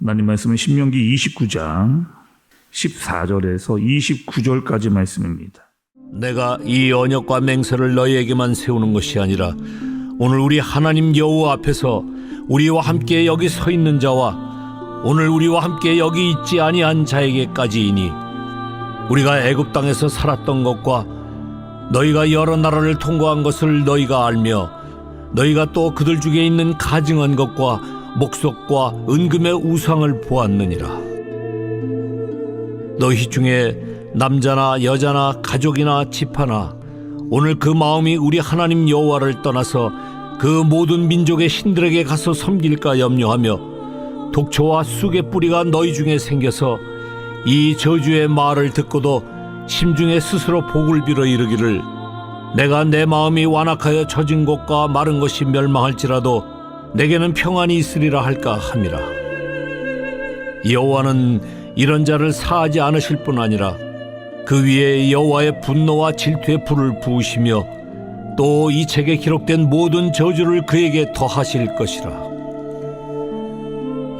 하나님 말씀은 신명기 29장 14절에서 29절까지 말씀입니다. 내가 이 언약과 맹세를 너희에게만 세우는 것이 아니라 오늘 우리 하나님 여호와 앞에서 우리와 함께 여기 서 있는 자와 오늘 우리와 함께 여기 있지 아니한 자에게까지이니 우리가 애굽 땅에서 살았던 것과 너희가 여러 나라를 통과한 것을 너희가 알며 너희가 또 그들 중에 있는 가증한 것과 목석과 은금의 우상을 보았느니라. 너희 중에 남자나 여자나 가족이나 집하나 오늘 그 마음이 우리 하나님 여호와를 떠나서 그 모든 민족의 신들에게 가서 섬길까 염려하며 독초와 쑥의 뿌리가 너희 중에 생겨서 이 저주의 말을 듣고도 심중에 스스로 복을 빌어 이르기를 내가 내 마음이 완악하여 젖은 곳과 마른 것이 멸망할지라도 내게는 평안이 있으리라 할까 함이라. 여호와는 이런 자를 사하지 않으실 뿐 아니라 그 위에 여호와의 분노와 질투의 불을 부으시며 또 이 책에 기록된 모든 저주를 그에게 더하실 것이라.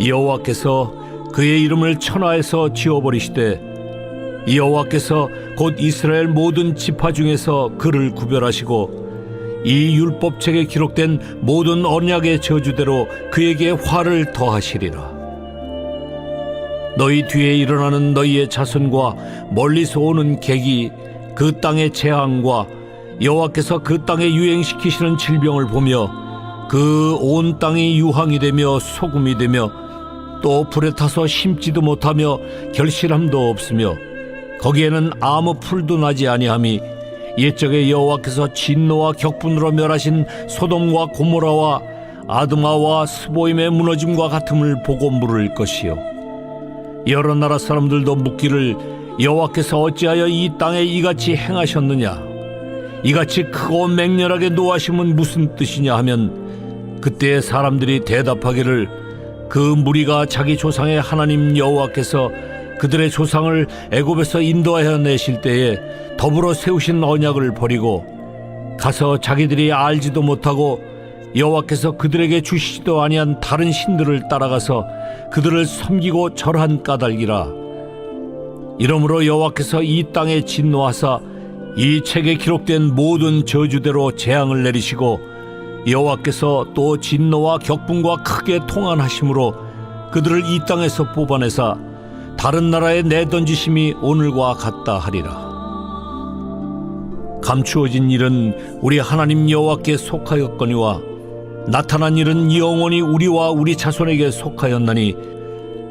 여호와께서 그의 이름을 천하에서 지워버리시되 여호와께서 곧 이스라엘 모든 지파 중에서 그를 구별하시고 이 율법책에 기록된 모든 언약의 저주대로 그에게 화를 더하시리라. 너희 뒤에 일어나는 너희의 자손과 멀리서 오는 객이 그 땅의 재앙과 여호와께서 그 땅에 유행시키시는 질병을 보며 그 온 땅이 유황이 되며 소금이 되며 또 불에 타서 심지도 못하며 결실함도 없으며 거기에는 아무 풀도 나지 아니함이 옛적에 여호와께서 진노와 격분으로 멸하신 소돔과 고모라와 아드마와 스보임의 무너짐과 같음을 보고 물을 것이요 여러 나라 사람들도 묻기를 여호와께서 어찌하여 이 땅에 이같이 행하셨느냐 이같이 크고 맹렬하게 노하심은 무슨 뜻이냐 하면 그때 사람들이 대답하기를 그 무리가 자기 조상의 하나님 여호와께서 그들의 조상을 애굽에서 인도하여 내실 때에 더불어 세우신 언약을 버리고 가서 자기들이 알지도 못하고 여호와께서 그들에게 주시지도 아니한 다른 신들을 따라가서 그들을 섬기고 절한 까닭이라. 이러므로 여호와께서 이 땅에 진노하사 이 책에 기록된 모든 저주대로 재앙을 내리시고 여호와께서 또 진노와 격분과 크게 통한하심으로 그들을 이 땅에서 뽑아내사 다른 나라에 내던지심이 오늘과 같다 하리라. 감추어진 일은 우리 하나님 여호와께 속하였거니와 나타난 일은 영원히 우리와 우리 자손에게 속하였나니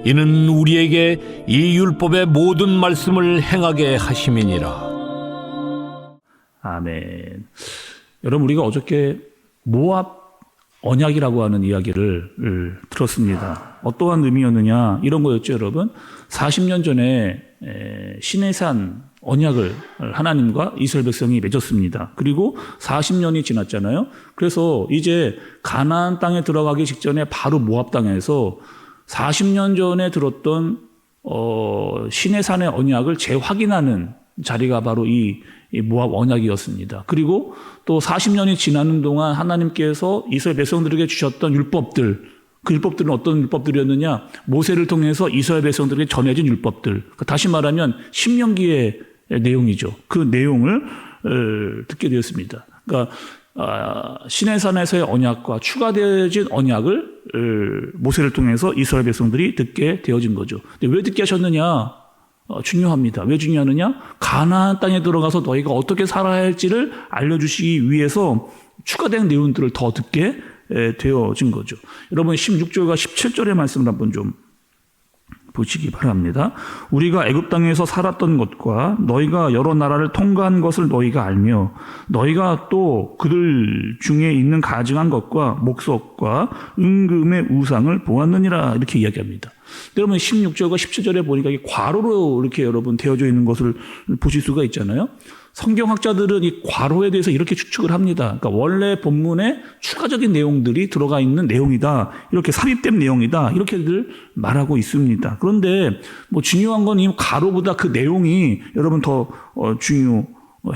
이는 우리에게 이 율법의 모든 말씀을 행하게 하심이니라. 아멘. 여러분, 우리가 어저께 모압 언약이라고 하는 이야기를 들었습니다. 어떠한 의미였느냐, 이런 거였죠, 여러분. 40년 전에 시내산 언약을 하나님과 이스라엘 백성이 맺었습니다. 그리고 40년이 지났잖아요. 그래서 이제 가나안 땅에 들어가기 직전에 바로 모압 땅에서 40년 전에 들었던 시내산의 언약을 재확인하는 자리가 바로 이 모압 언약이었습니다. 그리고 또 40년이 지나는 동안 하나님께서 이스라엘 백성들에게 주셨던 율법들, 그 율법들은 어떤 율법들이었느냐? 모세를 통해서 이스라엘 백성들에게 전해진 율법들. 다시 말하면 신명기의 내용이죠. 그 내용을 듣게 되었습니다. 그러니까 시내산에서의 언약과 추가되어진 언약을 모세를 통해서 이스라엘 백성들이 듣게 되어진 거죠. 근데 왜 듣게 하셨느냐? 중요합니다. 왜 중요하느냐? 가나안 땅에 들어가서 너희가 어떻게 살아야 할지를 알려주시기 위해서 추가된 내용들을 더 듣게 되어진 거죠. 여러분 16절과 17절의 말씀을 한번 좀 보시기 바랍니다. 우리가 애굽 땅에서 살았던 것과 너희가 여러 나라를 통과한 것을 너희가 알며 너희가 또 그들 중에 있는 가증한 것과 목석과 은금의 우상을 보았느니라 이렇게 이야기합니다. 여러분 16절과 17절에 보니까 이 괄호로 이렇게 여러분 되어져 있는 것을 보실 수가 있잖아요. 성경학자들은 이 괄호에 대해서 이렇게 추측을 합니다. 그러니까 원래 본문에 추가적인 내용들이 들어가 있는 내용이다. 이렇게 삽입된 내용이다. 이렇게들 말하고 있습니다. 그런데 뭐 중요한 건 이 괄호보다 그 내용이 여러분 더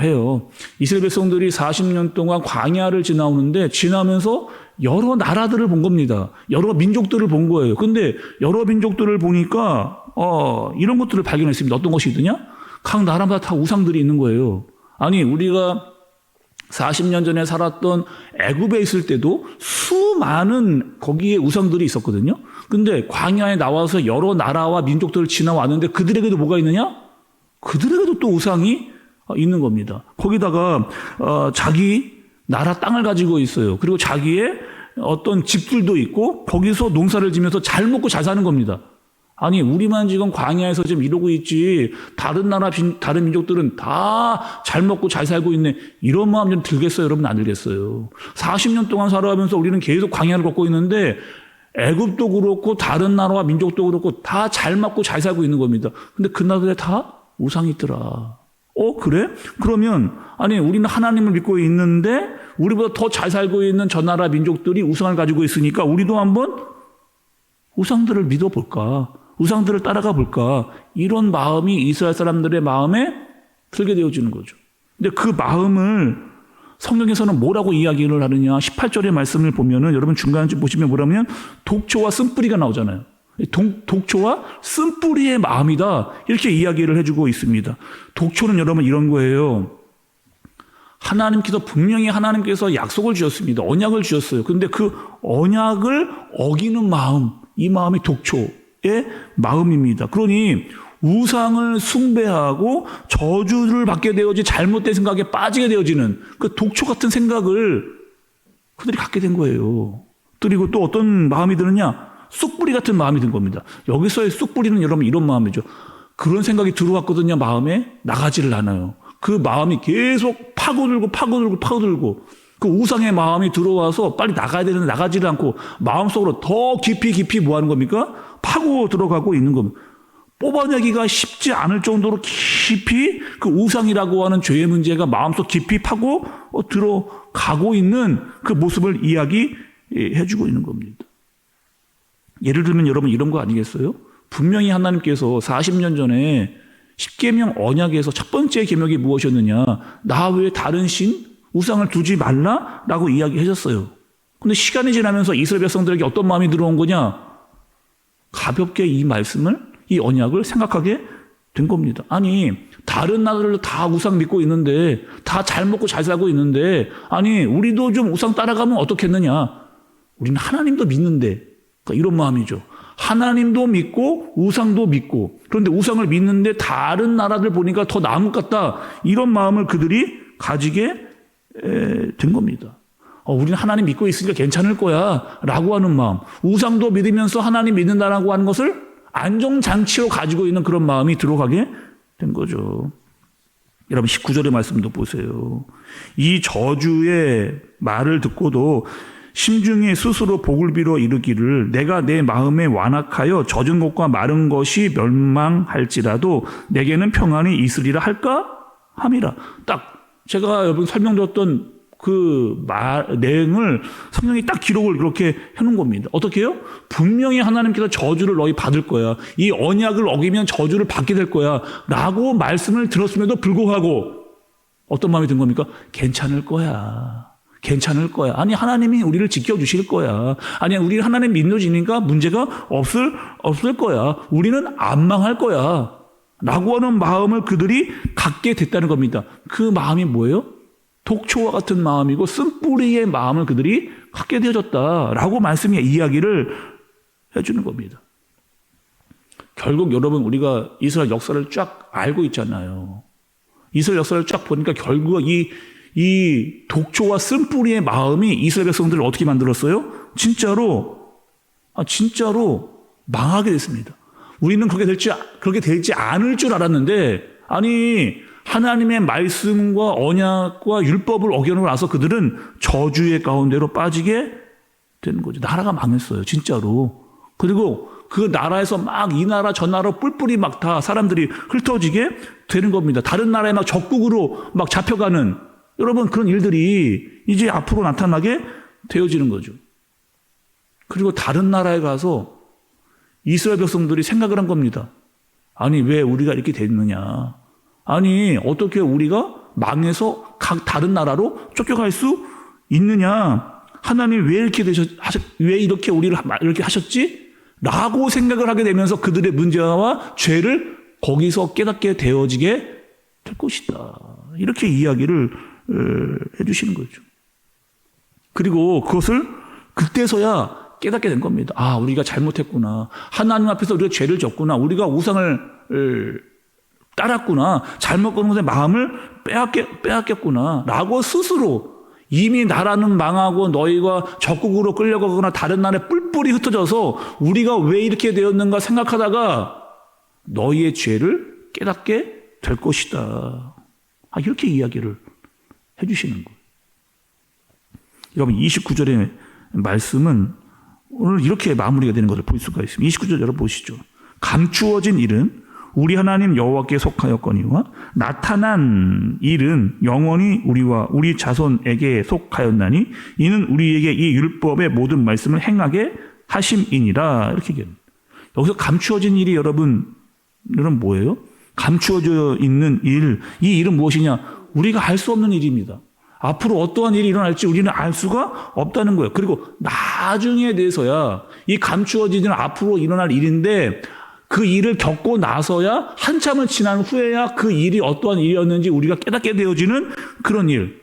해요. 이스라엘 백성들이 40년 동안 광야를 지나면서 여러 나라들을 본 겁니다. 여러 민족들을 본 거예요. 근데 여러 민족들을 보니까 이런 것들을 발견했습니다. 어떤 것이 있느냐? 각 나라마다 다 우상들이 있는 거예요. 아니, 우리가 40년 전에 살았던 애굽에 있을 때도 수많은 거기에 우상들이 있었거든요. 근데 광야에 나와서 여러 나라와 민족들을 지나왔는데 그들에게도 뭐가 있느냐? 그들에게도 또 우상이 있는 겁니다. 거기다가 자기 나라 땅을 가지고 있어요. 그리고 자기의 어떤 집들도 있고 거기서 농사를 지면서 잘 먹고 잘 사는 겁니다. 아니, 우리만 지금 광야에서 지금 이러고 있지 다른 나라 다른 민족들은 다 잘 먹고 잘 살고 있네. 이런 마음 좀 들겠어요? 여러분, 안 들겠어요? 40년 동안 살아가면서 우리는 계속 광야를 걷고 있는데 애굽도 그렇고 다른 나라와 민족도 그렇고 다 잘 먹고 잘 살고 있는 겁니다. 근데 그 나라들에 다 우상이 있더라. 그래? 그러면 아니, 우리는 하나님을 믿고 있는데 우리보다 더 잘 살고 있는 저 나라 민족들이 우상을 가지고 있으니까 우리도 한번 우상들을 믿어볼까? 우상들을 따라가 볼까? 이런 마음이 이스라엘 사람들의 마음에 들게 되어지는 거죠. 근데 그 마음을 성경에서는 뭐라고 이야기를 하느냐? 18절의 말씀을 보면은 여러분 중간에 보시면 뭐라면 독초와 쓴뿌리가 나오잖아요. 독초와 쓴뿌리의 마음이다. 이렇게 이야기를 해주고 있습니다. 독초는 여러분 이런 거예요. 분명히 하나님께서 약속을 주셨습니다. 언약을 주셨어요. 그런데 그 언약을 어기는 마음, 이 마음이 독초의 마음입니다. 그러니 우상을 숭배하고 저주를 받게 되어지 잘못된 생각에 빠지게 되어지는 그 독초 같은 생각을 그들이 갖게 된 거예요. 그리고 또 어떤 마음이 드느냐? 쑥뿌리 같은 마음이 든 겁니다. 여기서의 쑥뿌리는 여러분 이런 마음이죠. 그런 생각이 들어왔거든요. 마음에 나가지를 않아요. 그 마음이 계속 파고들고 그 우상의 마음이 들어와서 빨리 나가야 되는데 나가지를 않고 마음속으로 더 깊이 뭐 하는 겁니까? 파고 들어가고 있는 겁니다. 뽑아내기가 쉽지 않을 정도로 깊이 그 우상이라고 하는 죄의 문제가 마음속 깊이 파고 들어가고 있는 그 모습을 이야기해주고 있는 겁니다. 예를 들면 여러분 이런 거 아니겠어요? 분명히 하나님께서 40년 전에 십계명 언약에서 첫 번째 계명이 무엇이었느냐? 나 외에 다른 신, 우상을 두지 말라라고 이야기하셨어요. 근데 시간이 지나면서 이스라엘 백성들에게 어떤 마음이 들어온 거냐? 가볍게 이 말씀을, 이 언약을 생각하게 된 겁니다. 아니, 다른 나라들도 다 우상 믿고 있는데, 다 잘 먹고 잘 살고 있는데, 아니, 우리도 좀 우상 따라가면 어떻겠느냐? 우리는 하나님도 믿는데, 그러니까 이런 마음이죠. 하나님도 믿고 우상도 믿고, 그런데 우상을 믿는데 다른 나라들 보니까 더 나은 것 같다. 이런 마음을 그들이 가지게 된 겁니다. 우리는 하나님 믿고 있으니까 괜찮을 거야 라고 하는 마음, 우상도 믿으면서 하나님 믿는다라고 하는 것을 안정장치로 가지고 있는 그런 마음이 들어가게 된 거죠. 여러분 19절의 말씀도 보세요. 이 저주의 말을 듣고도 심중에 스스로 복을 빌어 이르기를 내가 내 마음에 완악하여 젖은 것과 마른 것이 멸망할지라도 내게는 평안이 있으리라 할까 함이라. 딱 제가 여러분 설명드렸던 그 내용을 성경이 딱 기록을 그렇게 해놓은 겁니다. 어떻게 해요? 분명히 하나님께서 저주를 너희 받을 거야. 이 언약을 어기면 저주를 받게 될 거야. 라고 말씀을 들었음에도 불구하고 어떤 마음이 든 겁니까? 괜찮을 거야. 괜찮을 거야. 아니, 하나님이 우리를 지켜주실 거야. 아니, 우리 하나님 믿어지니까 문제가 없을 거야. 우리는 안 망할 거야. 라고 하는 마음을 그들이 갖게 됐다는 겁니다. 그 마음이 뭐예요? 독초와 같은 마음이고 쓴뿌리의 마음을 그들이 갖게 되어졌다라고 말씀이 이야기를 해주는 겁니다. 결국 여러분 우리가 이스라엘 역사를 쫙 알고 있잖아요. 이스라엘 역사를 쫙 보니까 결국 이 독초와 쓴뿌리의 마음이 이스라엘 백성들을 어떻게 만들었어요? 진짜로 망하게 됐습니다. 우리는 그렇게 되지 않을 줄 알았는데, 아니, 하나님의 말씀과 언약과 율법을 어겨놓고 나서 그들은 저주의 가운데로 빠지게 되는 거죠. 나라가 망했어요, 진짜로. 그리고 그 나라에서 막 이 나라 저 나라 뿔뿔이 막 다 사람들이 흩어지게 되는 겁니다. 다른 나라에 막 적국으로 막 잡혀가는, 여러분 그런 일들이 이제 앞으로 나타나게 되어지는 거죠. 그리고 다른 나라에 가서 이스라엘 백성들이 생각을 한 겁니다. 아니, 왜 우리가 이렇게 됐느냐? 아니, 어떻게 우리가 망해서 각 다른 나라로 쫓겨갈 수 있느냐? 하나님 왜 이렇게 우리를 이렇게 하셨지? 라고 생각을 하게 되면서 그들의 문제와 죄를 거기서 깨닫게 되어지게 될 것이다. 이렇게 이야기를 해주시는 거죠. 그리고 그것을 그때서야 깨닫게 된 겁니다. 아, 우리가 잘못했구나. 하나님 앞에서 우리가 죄를 졌구나. 우리가 우상을 따랐구나. 잘못 거는 것에 마음을 빼앗겼구나. 라고 스스로 이미 나라는 망하고 너희가 적국으로 끌려가거나 다른 나라에 뿔뿔이 흩어져서 우리가 왜 이렇게 되었는가 생각하다가 너희의 죄를 깨닫게 될 것이다. 이렇게 이야기를 해주시는 거예요. 여러분 29절의 말씀은 오늘 이렇게 마무리가 되는 것을 볼 수가 있습니다. 29절 여러분 보시죠. 감추어진 일은 우리 하나님 여호와께 속하였거니와 나타난 일은 영원히 우리와 우리 자손에게 속하였나니 이는 우리에게 이 율법의 모든 말씀을 행하게 하심이니라. 이렇게 얘기합니다. 여기서 감추어진 일이 여러분 뭐예요? 감추어져 있는 일, 이 일은 무엇이냐? 우리가 알 수 없는 일입니다. 앞으로 어떠한 일이 일어날지 우리는 알 수가 없다는 거예요. 그리고 나중에 대해서야 이 감추어지는 앞으로 일어날 일인데 그 일을 겪고 나서야 한참을 지난 후에야 그 일이 어떠한 일이었는지 우리가 깨닫게 되어지는 그런 일.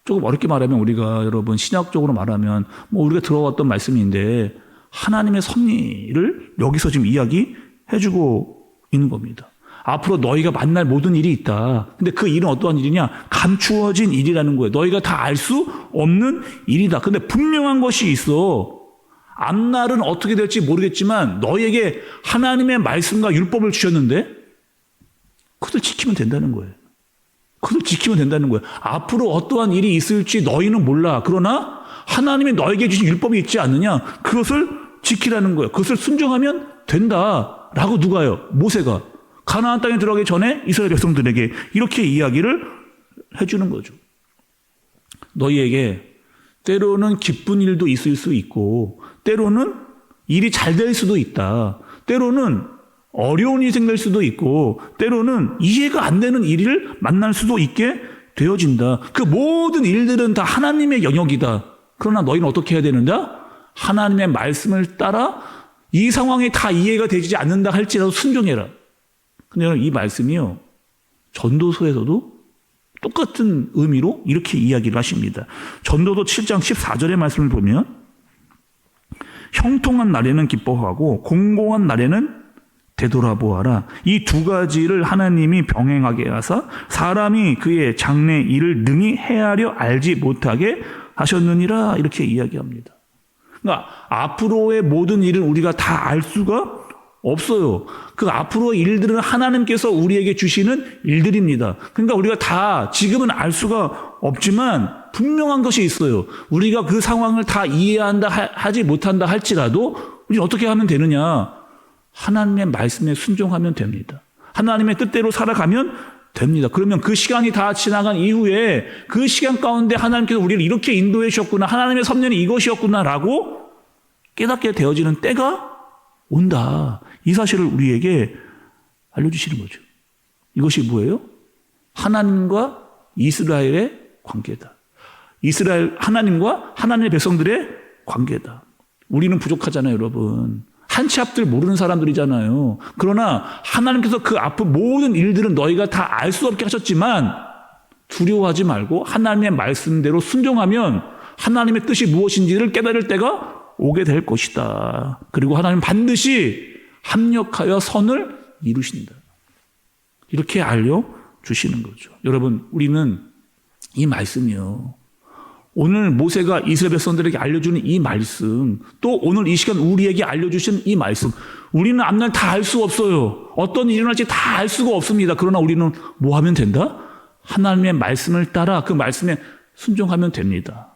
조금 어렵게 말하면 우리가 여러분 신학적으로 말하면 우리가 들어왔던 말씀인데 하나님의 섭리를 여기서 지금 이야기해주고 있는 겁니다. 앞으로 너희가 만날 모든 일이 있다. 근데 그 일은 어떠한 일이냐? 감추어진 일이라는 거예요. 너희가 다 알 수 없는 일이다. 근데 분명한 것이 있어. 앞날은 어떻게 될지 모르겠지만 너희에게 하나님의 말씀과 율법을 주셨는데 그것을 지키면 된다는 거예요. 그것을 지키면 된다는 거예요. 앞으로 어떠한 일이 있을지 너희는 몰라. 그러나 하나님이 너에게 주신 율법이 있지 않느냐? 그것을 지키라는 거예요. 그것을 순종하면 된다라고 누가요? 모세가 가나안 땅에 들어가기 전에 이스라엘 백성들에게 이렇게 이야기를 해주는 거죠. 너희에게 때로는 기쁜 일도 있을 수 있고 때로는 일이 잘 될 수도 있다. 때로는 어려운 일이 생길 수도 있고 때로는 이해가 안 되는 일을 만날 수도 있게 되어진다. 그 모든 일들은 다 하나님의 영역이다. 그러나 너희는 어떻게 해야 되는가? 하나님의 말씀을 따라 이 상황이 다 이해가 되지 않는다 할지라도 순종해라. 근데 여러분 이 말씀이요. 전도서에서도 똑같은 의미로 이렇게 이야기를 하십니다. 전도서 7장 14절의 말씀을 보면 형통한 날에는 기뻐하고 공공한 날에는 되돌아보아라. 이 두 가지를 하나님이 병행하게 하사 사람이 그의 장래 일을 능히 헤아려 알지 못하게 하셨느니라. 이렇게 이야기합니다. 그러니까 앞으로의 모든 일은 우리가 다 알 수가 없어요. 그 앞으로의 일들은 하나님께서 우리에게 주시는 일들입니다. 그러니까 우리가 다 지금은 알 수가 없지만 분명한 것이 있어요. 우리가 그 상황을 다 이해한다 하지 못한다 할지라도 우리는 어떻게 하면 되느냐? 하나님의 말씀에 순종하면 됩니다. 하나님의 뜻대로 살아가면 됩니다. 그러면 그 시간이 다 지나간 이후에 그 시간 가운데 하나님께서 우리를 이렇게 인도해 주셨구나. 하나님의 섭리는 이것이었구나라고 깨닫게 되어지는 때가 온다. 이 사실을 우리에게 알려주시는 거죠. 이것이 뭐예요? 하나님과 이스라엘의 관계다. 하나님과 하나님의 백성들의 관계다. 우리는 부족하잖아요, 여러분. 한 치 앞들 모르는 사람들이잖아요. 그러나 하나님께서 그 앞의 모든 일들은 너희가 다 알 수 없게 하셨지만 두려워하지 말고 하나님의 말씀대로 순종하면 하나님의 뜻이 무엇인지를 깨달을 때가 오게 될 것이다. 그리고 하나님은 반드시 합력하여 선을 이루신다. 이렇게 알려주시는 거죠. 여러분, 우리는 이 말씀이요. 오늘 모세가 이스라엘 백성들에게 알려주는 이 말씀, 또 오늘 이 시간 우리에게 알려주신 이 말씀, 우리는 앞날 다 알 수 없어요. 어떤 일이 일어날지 다 알 수가 없습니다. 그러나 우리는 뭐 하면 된다? 하나님의 말씀을 따라 그 말씀에 순종하면 됩니다.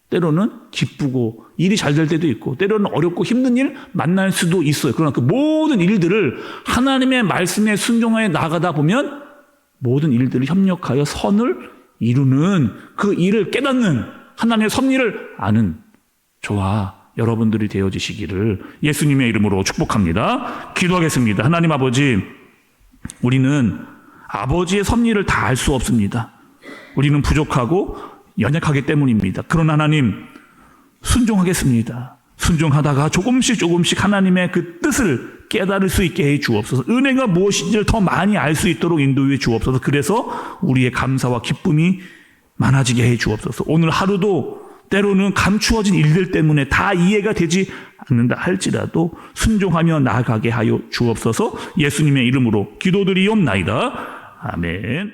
때로는 기쁘고 일이 잘 될 때도 있고 때로는 어렵고 힘든 일 만날 수도 있어요. 그러나 그 모든 일들을 하나님의 말씀에 순종하여 나가다 보면 모든 일들을 협력하여 선을 이루는 그 일을 깨닫는 하나님의 섭리를 아는 저와 여러분들이 되어지시기를 예수님의 이름으로 축복합니다. 기도하겠습니다. 하나님 아버지, 우리는 아버지의 섭리를 다 알 수 없습니다. 우리는 부족하고 연약하기 때문입니다. 그러나 하나님, 순종하겠습니다. 순종하다가 조금씩 하나님의 그 뜻을 깨달을 수 있게 해 주옵소서. 은혜가 무엇인지를 더 많이 알 수 있도록 인도해 주옵소서. 그래서 우리의 감사와 기쁨이 많아지게 해 주옵소서. 오늘 하루도 때로는 감추어진 일들 때문에 다 이해가 되지 않는다 할지라도 순종하며 나아가게 하여 주옵소서. 예수님의 이름으로 기도드리옵나이다. 아멘.